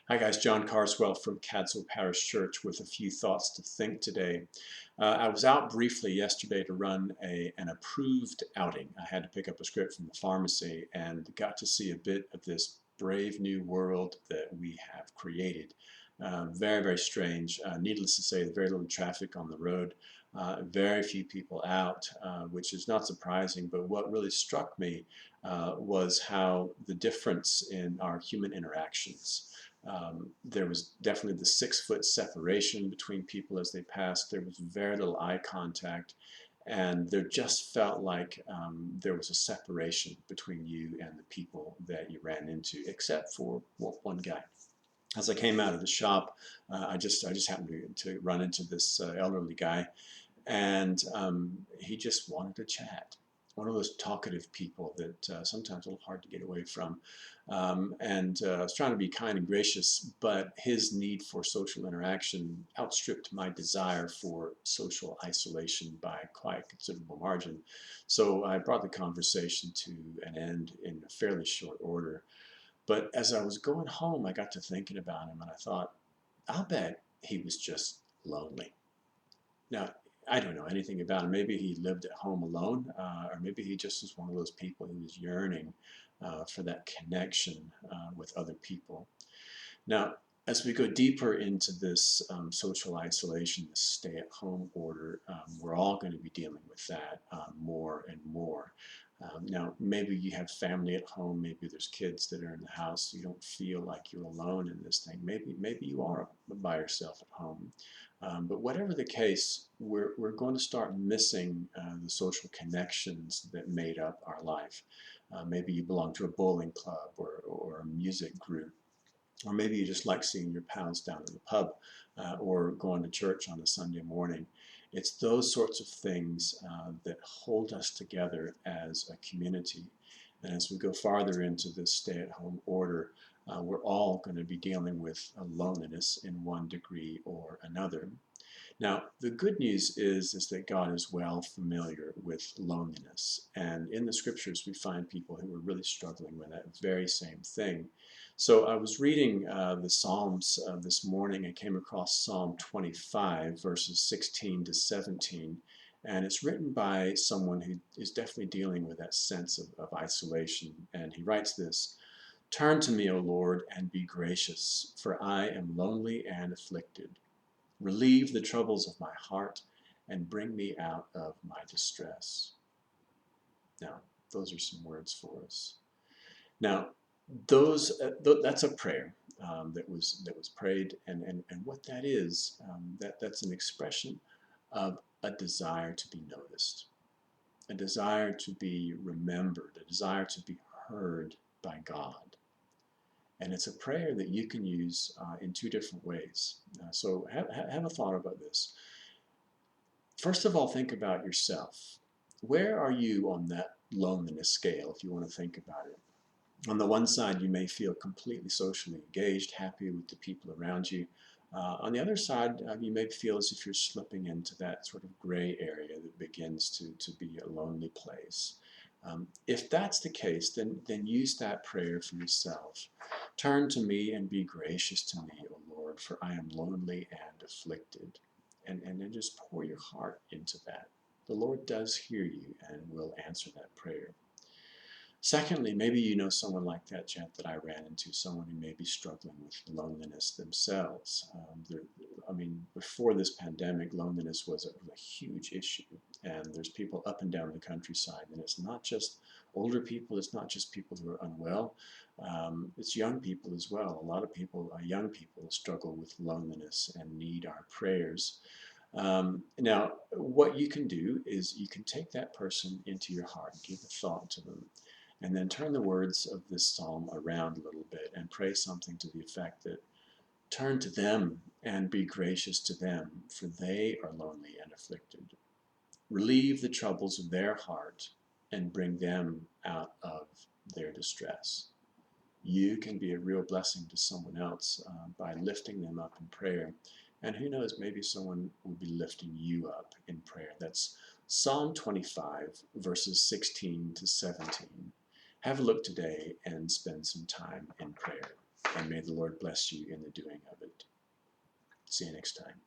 Hi guys, John Carswell from Cadswell Parish Church with a few thoughts to think today. I was out briefly yesterday to run an approved outing. I had to pick up a script from the pharmacy and got to see a bit of this brave new world that we have created. Very, very strange. Needless to say, very little traffic on the road, very few people out, which is not surprising, but what really struck me was how the difference in our human interactions. There was definitely the 6 foot separation between people as they passed. There was very little eye contact, and there just felt like there was a separation between you and the people that you ran into, except for one guy. As I came out of the shop, I just happened to run into this elderly guy, and he just wanted to chat. One of those talkative people that sometimes a little hard to get away from. I was trying to be kind and gracious, but his need for social interaction outstripped my desire for social isolation by quite a considerable margin. So I brought the conversation to an end in a fairly short order. But as I was going home, I got to thinking about him, and I thought, I'll bet he was just lonely. Now, I don't know anything about him. Maybe he lived at home alone, or maybe he just was one of those people who was yearning for that connection with other people. Now, as we go deeper into this social isolation, this stay-at-home order, we're all going to be dealing with that more and more. Now, maybe you have family at home. Maybe there's kids that are in the house. You don't feel like you're alone in this thing. Maybe you are by yourself at home. But whatever the case, we're going to start missing the social connections that made up our life. Maybe you belong to a bowling club or a music group, or maybe you just like seeing your pals down in the pub or going to church on a Sunday morning. It's those sorts of things that hold us together as a community. And as we go farther into this stay-at-home order, we're all going to be dealing with loneliness in one degree or another. Now, the good news is that God is well familiar with loneliness. And in the scriptures, we find people who are really struggling with that very same thing. So I was reading the Psalms this morning. I came across Psalm 25, verses 16 to 17. And it's written by someone who is definitely dealing with that sense of isolation. And he writes this: "Turn to me, O Lord, and be gracious, for I am lonely and afflicted. Relieve the troubles of my heart and bring me out of my distress." Now, those are some words for us. Now, that's a prayer that was prayed, and what that is, that's an expression of a desire to be noticed, a desire to be remembered, a desire to be heard by God. And it's a prayer that you can use in two different ways. So have a thought about this. First of all, think about yourself. Where are you on that loneliness scale, if you want to think about it? On the one side, you may feel completely socially engaged, happy with the people around you. On the other side, you may feel as if you're slipping into that sort of gray area that begins to be a lonely place. If that's the case, then use that prayer for yourself. Turn to me and be gracious to me, O Lord, for I am lonely and afflicted. And then just pour your heart into that. The Lord does hear you and will answer that prayer. Secondly, maybe you know someone like that, Jet, that I ran into, someone who may be struggling with loneliness themselves. I mean, before this pandemic, loneliness was a huge issue, and there's people up and down the countryside, and it's not just older people, it's not just people who are unwell, it's young people as well. A lot of people, young people, struggle with loneliness and need our prayers. Now, what you can do is you can take that person into your heart and give a thought to them, and then turn the words of this psalm around a little bit and pray something to the effect that, turn to them and be gracious to them, for they are lonely and afflicted. Relieve the troubles of their heart and bring them out of their distress. You can be a real blessing to someone else by lifting them up in prayer. And who knows, maybe someone will be lifting you up in prayer. That's Psalm 25, verses 16 to 17. Have a look today and spend some time in prayer. and may the Lord bless you in the doing of it. See you next time.